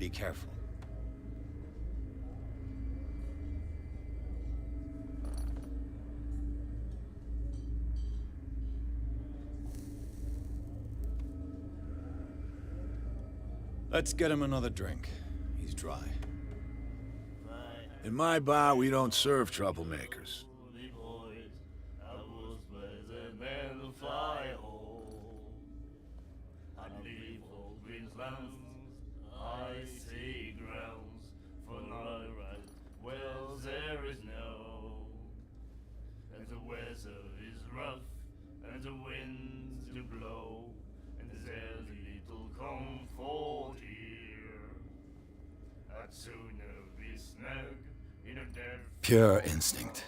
Be careful. Let's get him another drink. He's dry. In my bar, we don't serve troublemakers. Pure instinct.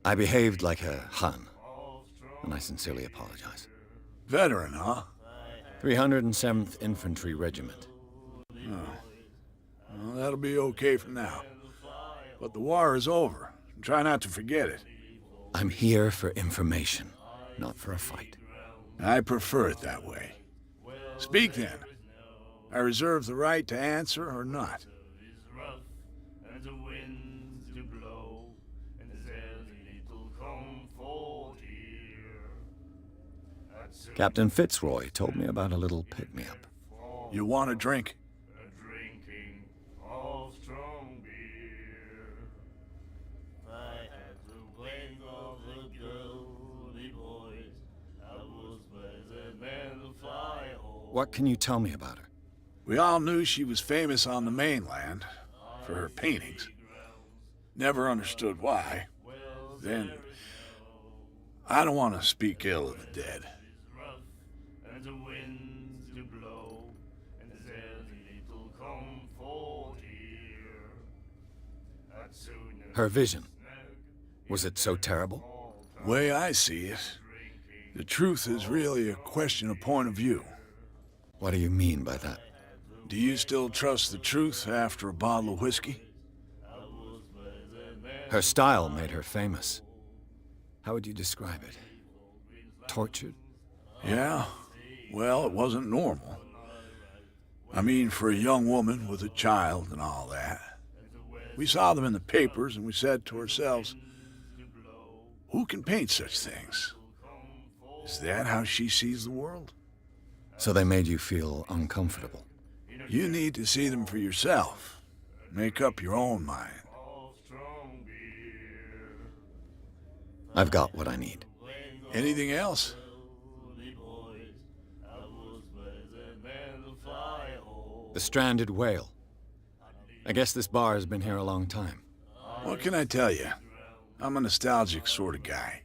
I behaved like a Hun, and I sincerely apologize. Veteran, huh? 307th Infantry Regiment. Well, that'll be okay for now. But the war is over. Try not to forget it. I'm here for information, not for a fight. I prefer it that way. Speak then. I reserve the right to answer or not. Captain Fitzroy told me about a little pick-me-up. You want a drink? What can you tell me about her? We all knew she was famous on the mainland for her paintings. Never understood why. Then, I don't want to speak ill of the dead. Her vision. Was it so terrible? The way I see it, the truth is really a question of point of view. What do you mean by that? Do you still trust the truth after a bottle of whiskey? Her style made her famous. How would you describe it? Tortured? Yeah. Well, it wasn't normal. I mean, for a young woman with a child and all that. We saw them in the papers and we said to ourselves, who can paint such things? Is that how she sees the world? So they made you feel uncomfortable? You need to see them for yourself. Make up your own mind. I've got what I need. Anything else? The stranded whale. I guess this bar has been here a long time. What can I tell you? I'm a nostalgic sort of guy.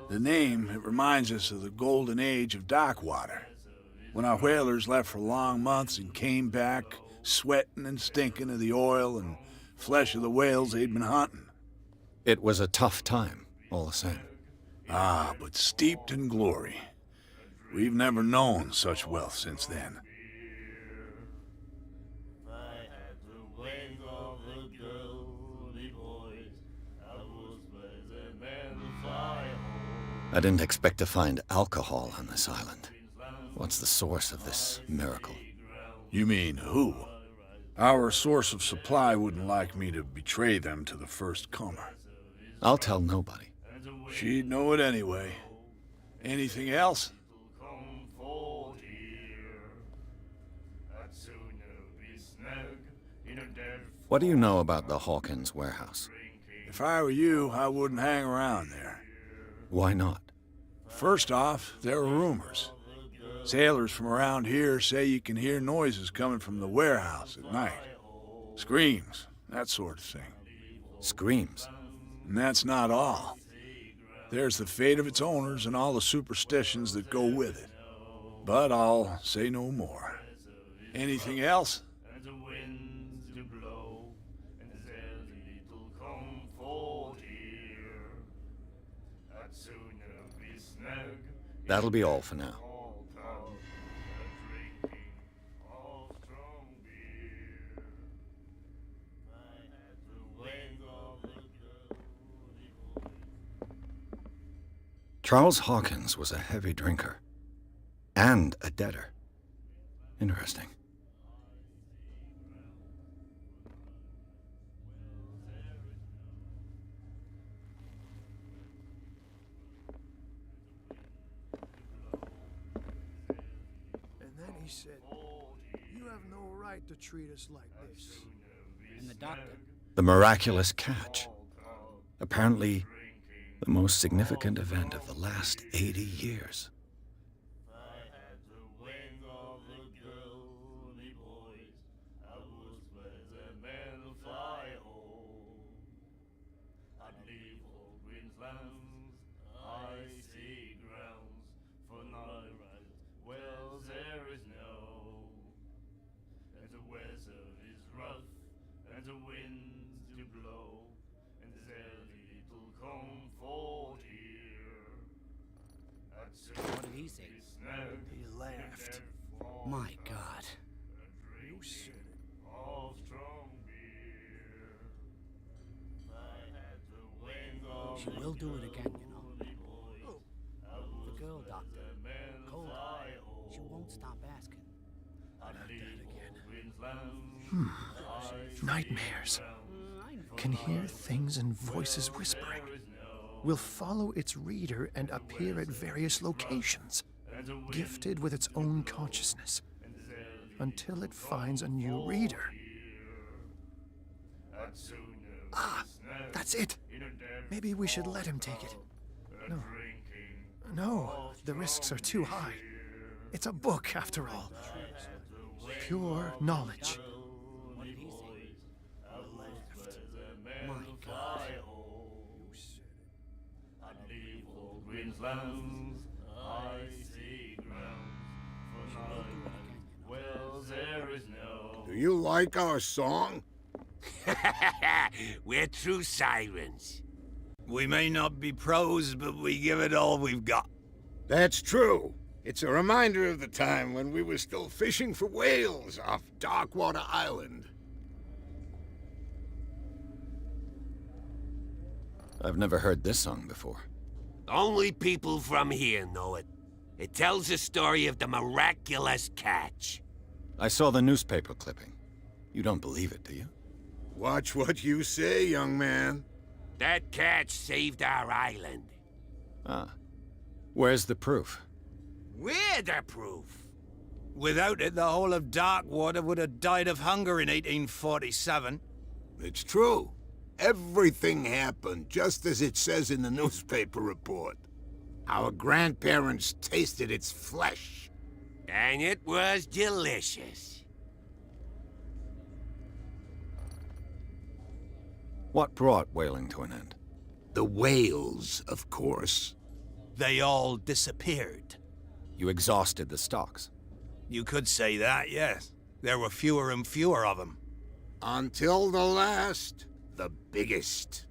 The name, it reminds us of the golden age of dock water, when our whalers left for long months and came back sweating and stinking of the oil and flesh of the whales they'd been hunting. It was a tough time, all the same. Ah, but steeped in glory. We've never known such wealth since then. I didn't expect to find alcohol on this island. What's the source of this miracle? You mean who? Our source of supply wouldn't like me to betray them to the first comer. I'll tell nobody. She'd know it anyway. Anything else? What do you know about the Hawkins warehouse? If I were you, I wouldn't hang around there. Why not? First off, there are rumors. Sailors from around here say you can hear noises coming from the warehouse at night. Screams, that sort of thing. Screams? And that's not all. There's the fate of its owners and all the superstitions that go with it. But I'll say no more. Anything else? That'll be all for now. Charles Hawkins was a heavy drinker. And a debtor. Interesting. He said, "You have no right to treat us like this." And the doctor? The miraculous catch. Apparently, the most significant event of the last 80 years. What did he say? He laughed. My God. You said it. She will do it again, you know. The girl, Doctor. Cold. She won't stop asking. Nightmares. I know. Can hear things and voices whispering. Will follow its reader and appear at various locations, gifted with its own consciousness, until it finds a new reader. Ah, that's it. Maybe we should let him take it. No. No, the risks are too high. It's a book, after all. Pure knowledge. What did he say? My God. Do you like our song? We're true sirens. We may not be pros, but we give it all we've got. That's true. It's a reminder of the time when we were still fishing for whales off Darkwater Island. I've never heard this song before. Only people from here know it. It tells the story of the miraculous catch. I saw the newspaper clipping. You don't believe it, do you? Watch what you say, young man. That catch saved our island. Ah. Where's the proof? We're the proof. Without it, the whole of Darkwater would have died of hunger in 1847. It's true. Everything happened just as it says in the newspaper report. Our grandparents tasted its flesh. And it was delicious. What brought whaling to an end? The whales, of course. They all disappeared. You exhausted the stocks. You could say that, yes. There were fewer and fewer of them. Until the last, the biggest.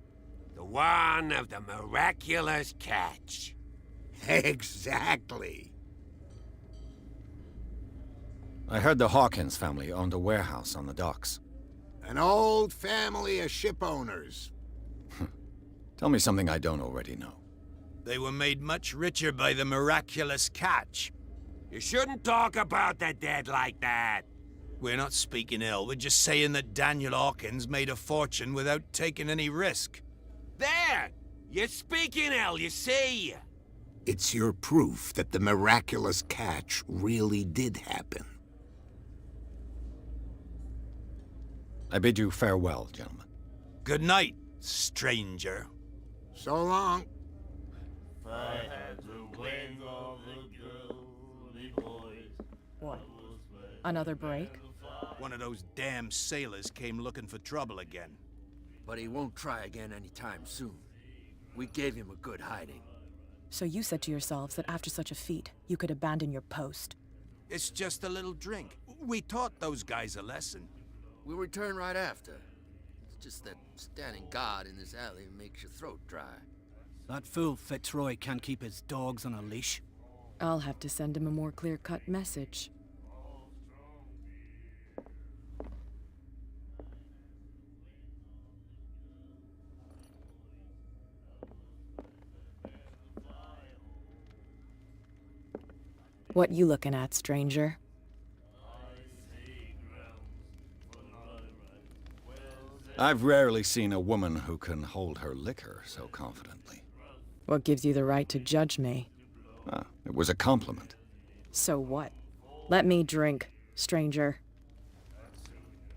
The one of the miraculous catch. Exactly. I heard the Hawkins family owned a warehouse on the docks. An old family of ship owners. Tell me something I don't already know. They were made much richer by the miraculous catch. You shouldn't talk about the dead like that. We're not speaking ill, we're just saying that Daniel Hawkins made a fortune without taking any risk. There! You're speaking ill, you see. It's your proof that the miraculous catch really did happen. I bid you farewell, gentlemen. Good night, stranger. So long. What? Another break? One of those damn sailors came looking for trouble again. But he won't try again anytime soon. We gave him a good hiding. So you said to yourselves that after such a feat, you could abandon your post. It's just a little drink. We taught those guys a lesson. We'll return right after. It's just that standing guard in this alley makes your throat dry. That fool Fitzroy can't keep his dogs on a leash. I'll have to send him a more clear-cut message. What you looking at, stranger? I've rarely seen a woman who can hold her liquor so confidently. What gives you the right to judge me? Ah, it was a compliment. So what? Let me drink, stranger.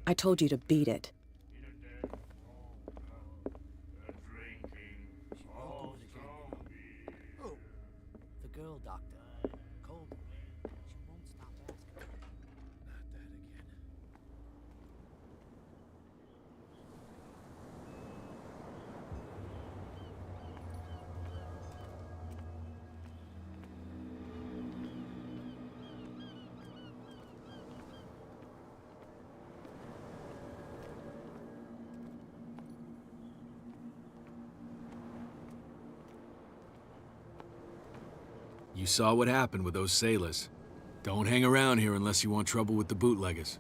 I told you to beat it. She will do it again, you know. The girl doctor. Cold. She won't stop asking. Not that again. You saw what happened with those sailors. Don't hang around here unless you want trouble with the bootleggers.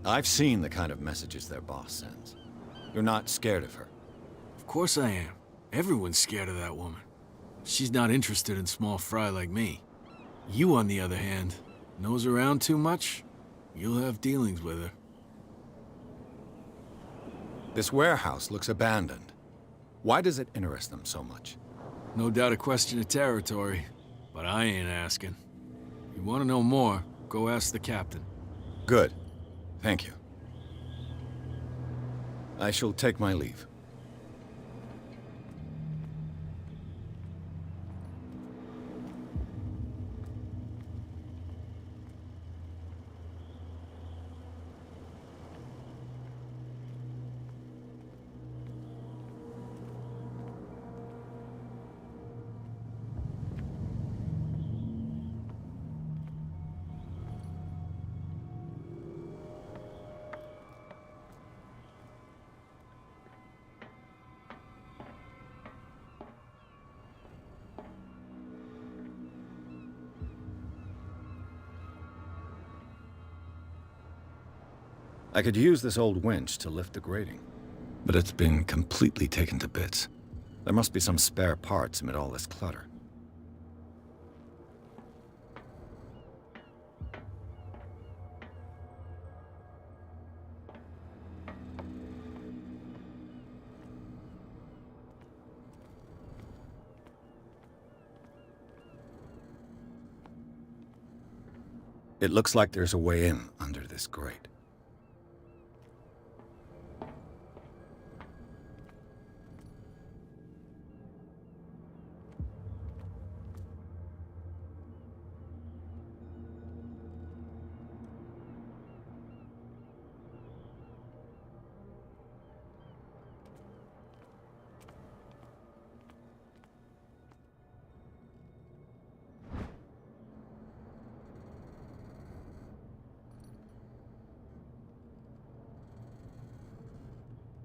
I've seen the kind of messages their boss sends. You're not scared of her. Of course I am. Everyone's scared of that woman. She's not interested in small fry like me. You, on the other hand, nose around too much, you'll have dealings with her. This warehouse looks abandoned. Why does it interest them so much? No doubt a question of territory, but I ain't asking. You want to know more, go ask the captain. Good. Thank you. I shall take my leave. I could use this old winch to lift the grating, but it's been completely taken to bits. There must be some spare parts amid all this clutter. It looks like there's a way in under this grate.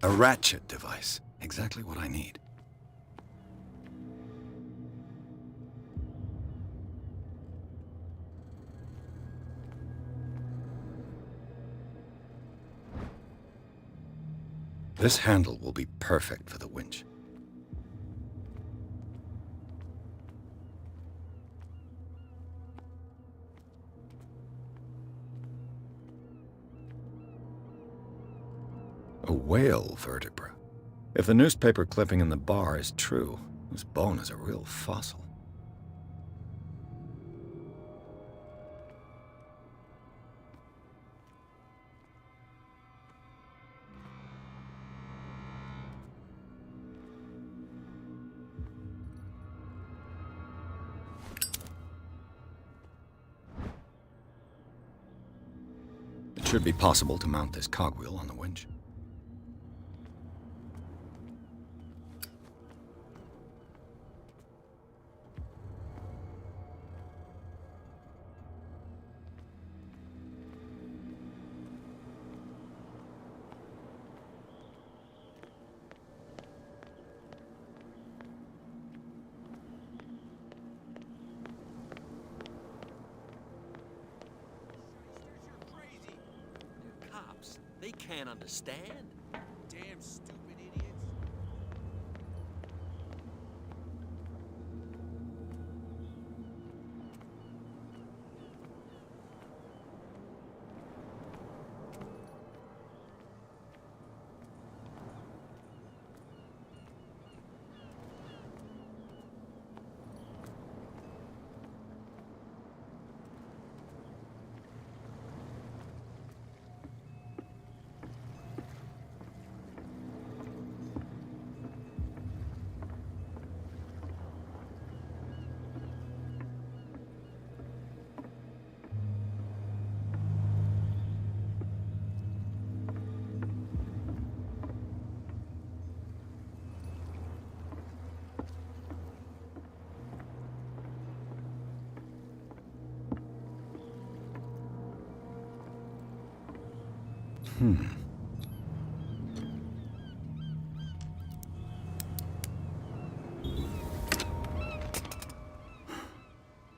A ratchet device. Exactly what I need. This handle will be perfect for the winch. A whale vertebra. If the newspaper clipping in the bar is true, this bone is a real fossil. It should be possible to mount this cogwheel on the winch. Cops, they can't understand. Damn stupid idiots.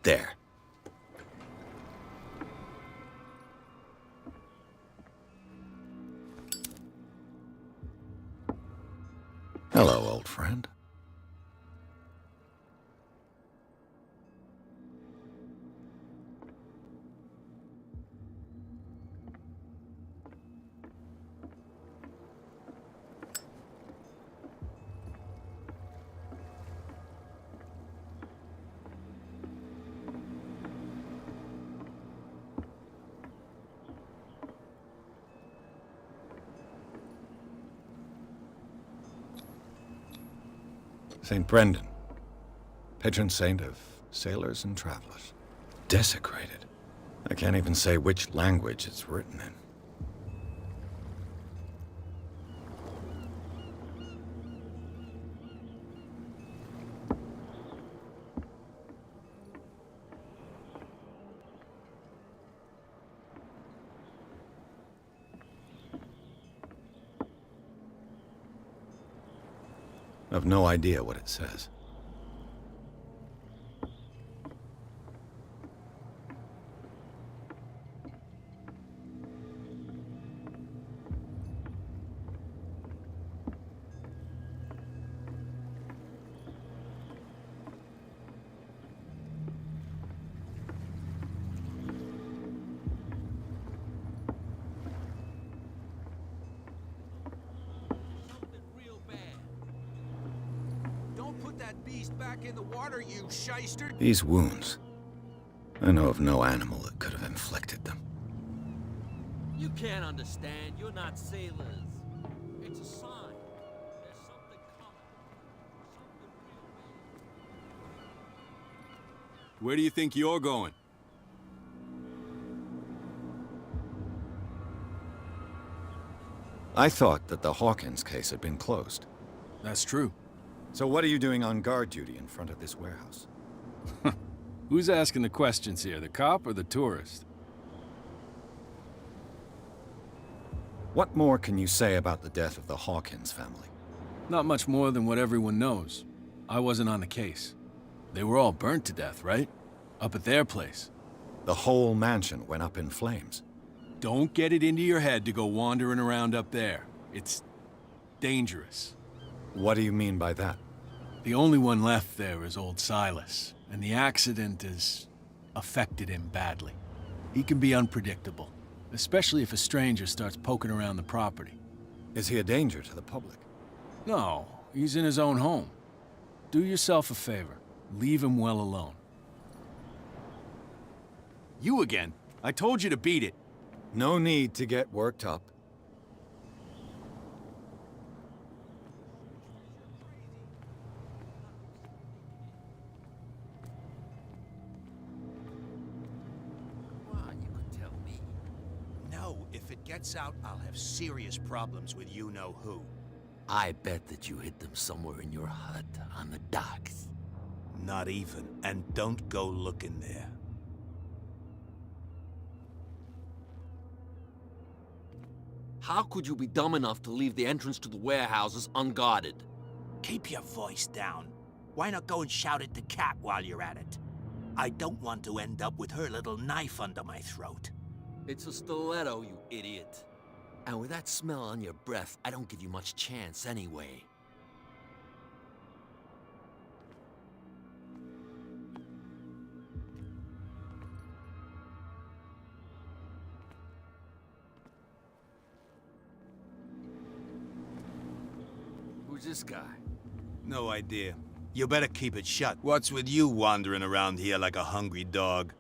There. Hello, old friend. St. Brendan, patron saint of sailors and travelers. Desecrated. I can't even say which language it's written in. I've no idea what it says. Back in the water, you shyster. These wounds. I know of no animal that could have inflicted them. You can't understand. You're not sailors. It's a sign. There's something coming. Something real bad. Where do you think you're going? I thought that the Hawkins case had been closed. That's true. So what are you doing on guard duty in front of this warehouse? Who's asking the questions here, the cop or the tourist? What more can you say about the death of the Hawkins family? Not much more than what everyone knows. I wasn't on the case. They were all burnt to death, right? Up at their place. The whole mansion went up in flames. Don't get it into your head to go wandering around up there. It's dangerous. What do you mean by that? The only one left there is old Silas, and the accident has affected him badly. He can be unpredictable, especially if a stranger starts poking around the property. Is he a danger to the public? No, he's in his own home. Do yourself a favor. Leave him well alone. You again? I told you to beat it. No need to get worked up. If it gets out, I'll have serious problems with you-know-who. I bet that you hid them somewhere in your hut on the docks. Not even. And don't go looking there. How could you be dumb enough to leave the entrance to the warehouses unguarded? Keep your voice down. Why not go and shout at the cat while you're at it? I don't want to end up with her little knife under my throat. It's a stiletto, you idiot. And with that smell on your breath, I don't give you much chance anyway. Who's this guy? No idea. You better keep it shut. What's with you wandering around here like a hungry dog?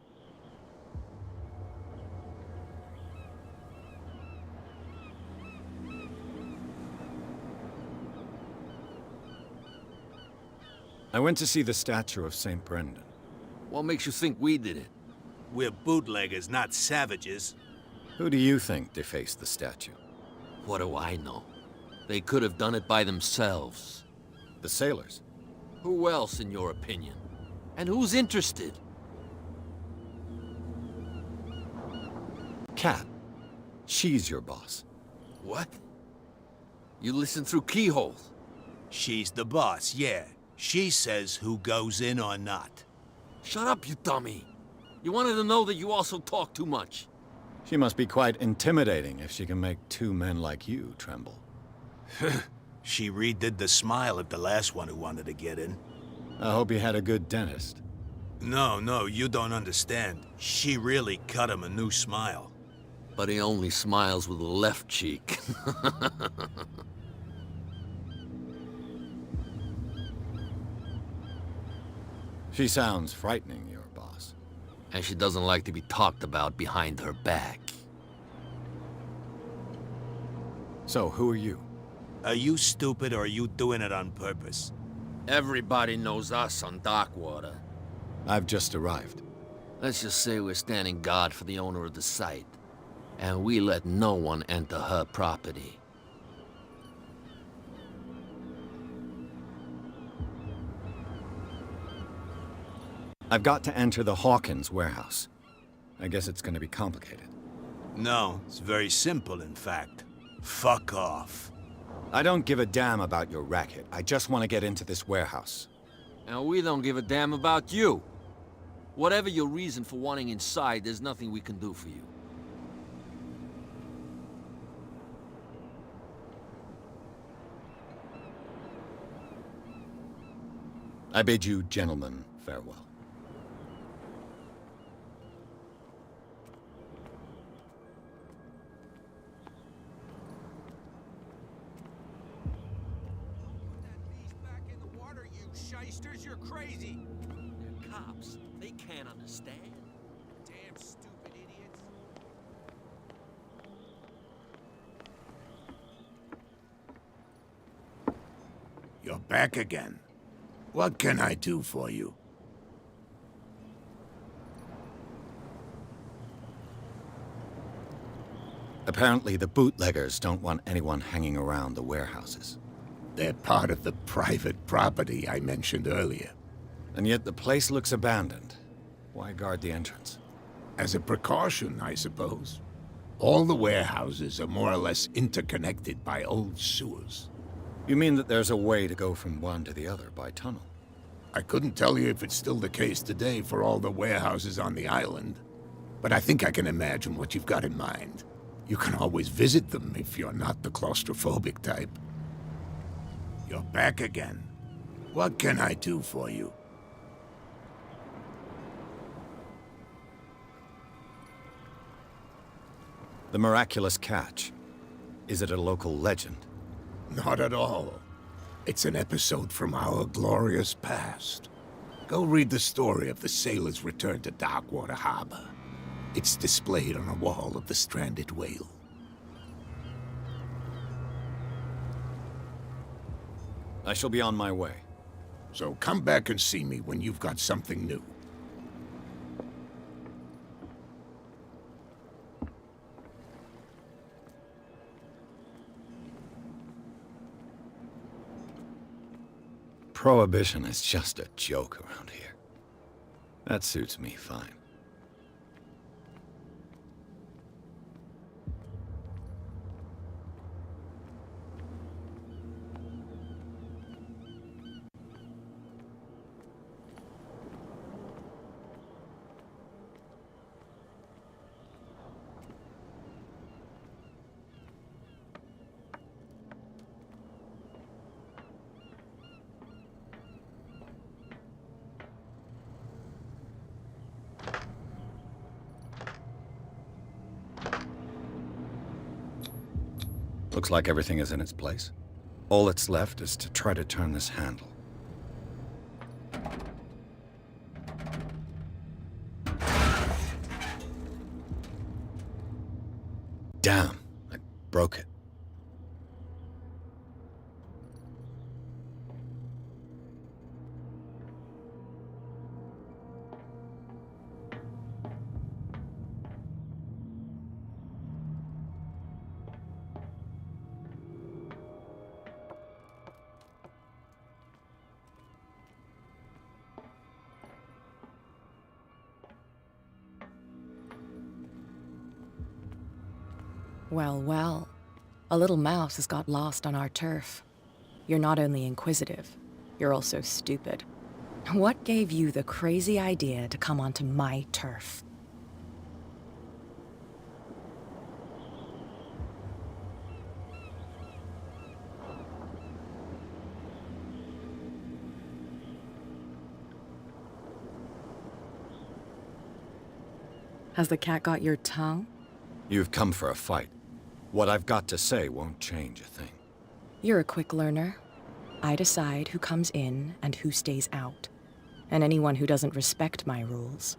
I went to see the statue of St. Brendan. What makes you think we did it? We're bootleggers, not savages. Who do you think defaced the statue? What do I know? They could have done it by themselves. The sailors. Who else, in your opinion? And who's interested? Kat. She's your boss. What? You listen through keyholes? She's the boss, yeah. She says who goes in or not. Shut up, you dummy. You wanted to know that you also talk too much. She must be quite intimidating if she can make two men like you tremble. She redid the smile at the last one who wanted to get in. I hope you had a good dentist. No, you don't understand. She really cut him a new smile. But he only smiles with the left cheek. She sounds frightening, your boss. And she doesn't like to be talked about behind her back. So, who are you? Are you stupid or are you doing it on purpose? Everybody knows us on Darkwater. I've just arrived. Let's just say we're standing guard for the owner of the site. And we let no one enter her property. I've got to enter the Hawkins warehouse. I guess it's gonna be complicated. No, it's very simple, in fact. Fuck off. I don't give a damn about your racket. I just want to get into this warehouse. And we don't give a damn about you. Whatever your reason for wanting inside, there's nothing we can do for you. I bid you gentlemen farewell. You're crazy! They're cops. They can't understand. Damn stupid idiots. You're back again. What can I do for you? Apparently, the bootleggers don't want anyone hanging around the warehouses. They're part of the private property I mentioned earlier. And yet the place looks abandoned. Why guard the entrance? As a precaution, I suppose. All the warehouses are more or less interconnected by old sewers. You mean that there's a way to go from one to the other by tunnel? I couldn't tell you if it's still the case today for all the warehouses on the island, but I think I can imagine what you've got in mind. You can always visit them if you're not the claustrophobic type. You're back again. What can I do for you? The miraculous catch. Is it a local legend? Not at all. It's an episode from our glorious past. Go read the story of the sailor's return to Darkwater Harbor. It's displayed on a wall of the stranded whale. I shall be on my way. So come back and see me when you've got something new. Prohibition is just a joke around here. That suits me fine. Looks like everything is in its place. All that's left is to try to turn this handle. Damn, I broke it. Well, well. A little mouse has got lost on our turf. You're not only inquisitive, you're also stupid. What gave you the crazy idea to come onto my turf? Has the cat got your tongue? You've come for a fight. What I've got to say won't change a thing. You're a quick learner. I decide who comes in and who stays out. And anyone who doesn't respect my rules,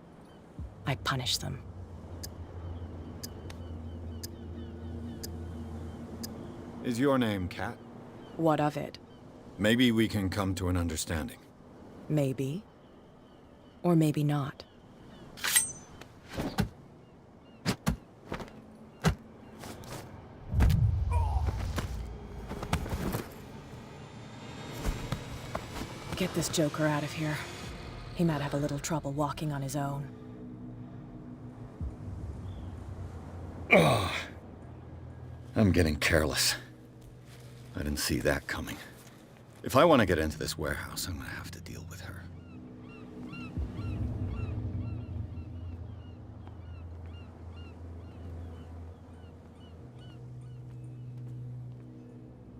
I punish them. Is your name Cat? What of it? Maybe we can come to an understanding. Maybe. Or maybe not. Get this joker out of here. He might have a little trouble walking on his own. I'm getting careless. I didn't see that coming. If I want to get into this warehouse, I'm gonna have to deal with her.